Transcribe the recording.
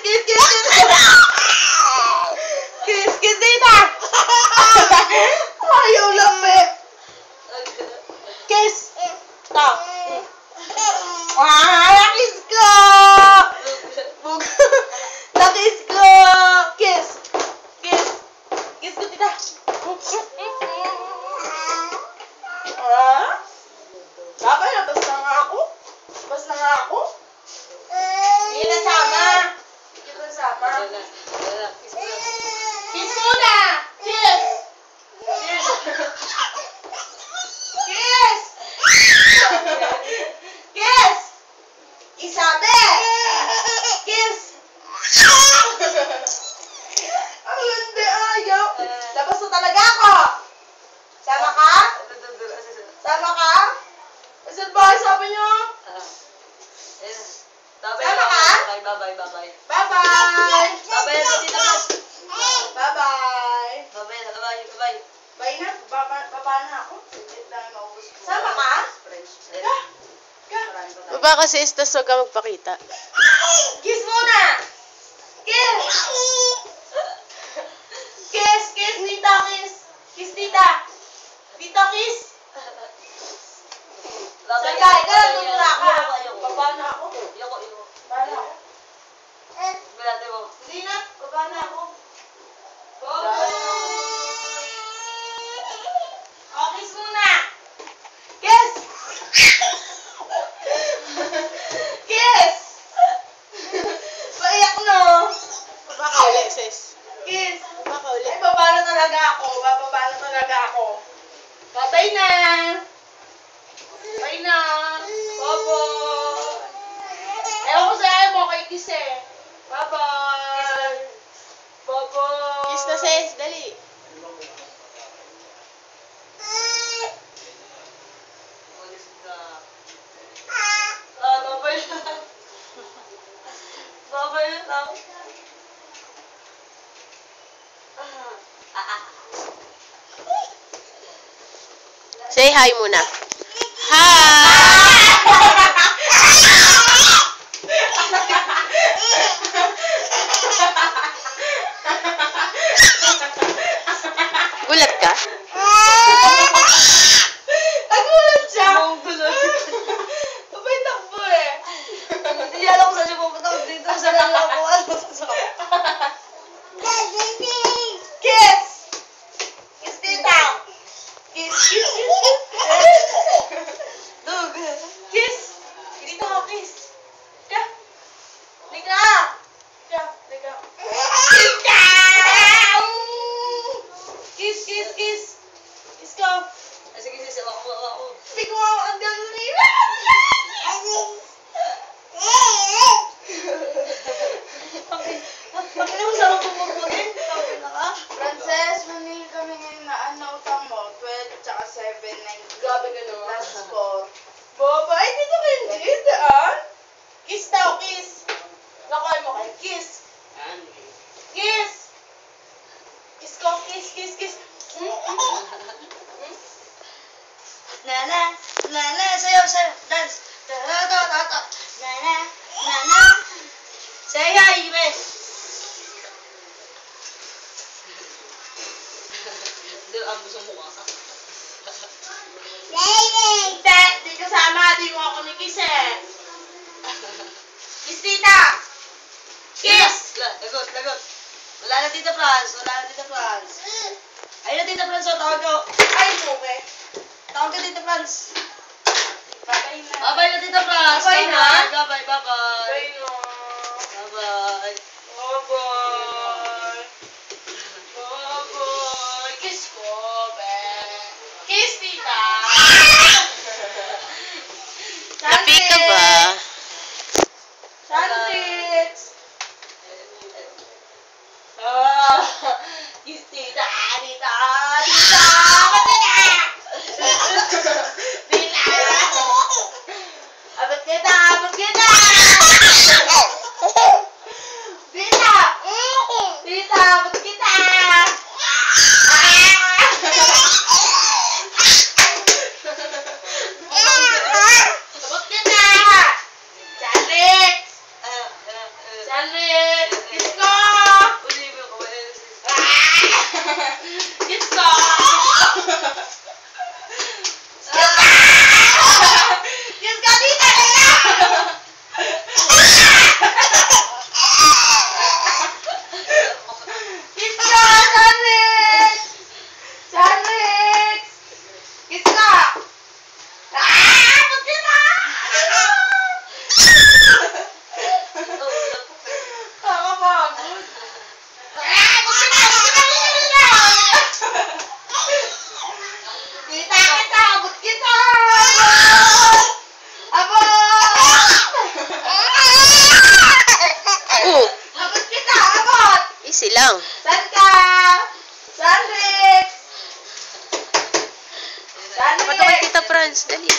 Kiss, tita! Ayaw labi! Kiss! Ta! Kiss ko! Kiss ko! Kiss! Kiss! Kiss ko, tita! Babay, labas na nga ako. Labas na nga ako. Hindi nasama. Hindi nasama. Kiss muna! Kiss! Kiss! Kiss! Kiss! Isabe! Kiss! Ang landi, ayaw. Labas na talaga ako. Sama ka? Sama ka? Asan ba? Sabi niyo? Sama ka? Bye-bye. Bye-bye! Bye-bye na dito na. Bye-bye! Bye-bye. Bye na? Baba na ako. Sama ka? Baba kasi istas, huwag ka magpakita. Kiss muna! Kiss! Kiss! Kiss, tita! Kiss! Kiss, tita! Tita, kiss! Sagay ka! Tumula ka! Baba na ako. Baba na ako. Hindi na. Baba na ako. Oh, kiss muna! Kiss! Kiss! Paiyak no! Baba ka ulit, sis. Kiss! Baba ka ulit. Ay, baba na talaga ako. Bababa na talaga ako. Bye na! Bye na! Bobo! Ewan ko sa'yo mo kay kiss eh. Bye-bye! Bobo! Kiss na, sis. Dali. Babay na lang. Say hi muna. Hi! Gulat ka? Nagulat siya! Abay, takbo eh! Hindi alam ko saan siya pupunta dito. Saan lang ako. Kiss! Kiss tita! Kiss! Dug. Kiss! Dito ako, kiss! Ka! Liga! Ka! Liga! Liga! Kiss! Kiss! Kiss! Kiss ko! Sige, ako. Hindi ko ang galing! Bakit mo sarap pumagpagin? Sabi na ka? Frances, manili kami ngayon na ano utang mo? 12 tsaka 7, 9. Grabe ka naman. Last 4. Boba, ay dito kayo dito ah? Kiss daw, kiss. Nakuha mo kayo, kiss. Kiss! Kiss ko, kiss, kiss, kiss. Nana, sayaw, dance. Ta-ta-ta-ta. Nana. Say hi, Ibe. Hindi ang gusto mo ka. Hindi, di kasama, di mo ako ni-kiss eh. Kiss tita! Kiss! Lagot. Wala na Tita Franz. Ayun na Tita Franz, tawag ko. Ay, okay. Tawag ka Tita Franz. Babay na. Bye-bye na Tita Franz. Bye na. Bye-bye. Bye na. Bye-bye. Bye-bye. Bye-bye. Kiss ko, be. Kiss, tita. Happy ka ba? Sandwich. Kiss, tita. Tita. Abot kita. Tita, abot kita. Abot kita. Sandwich. Franz, dali.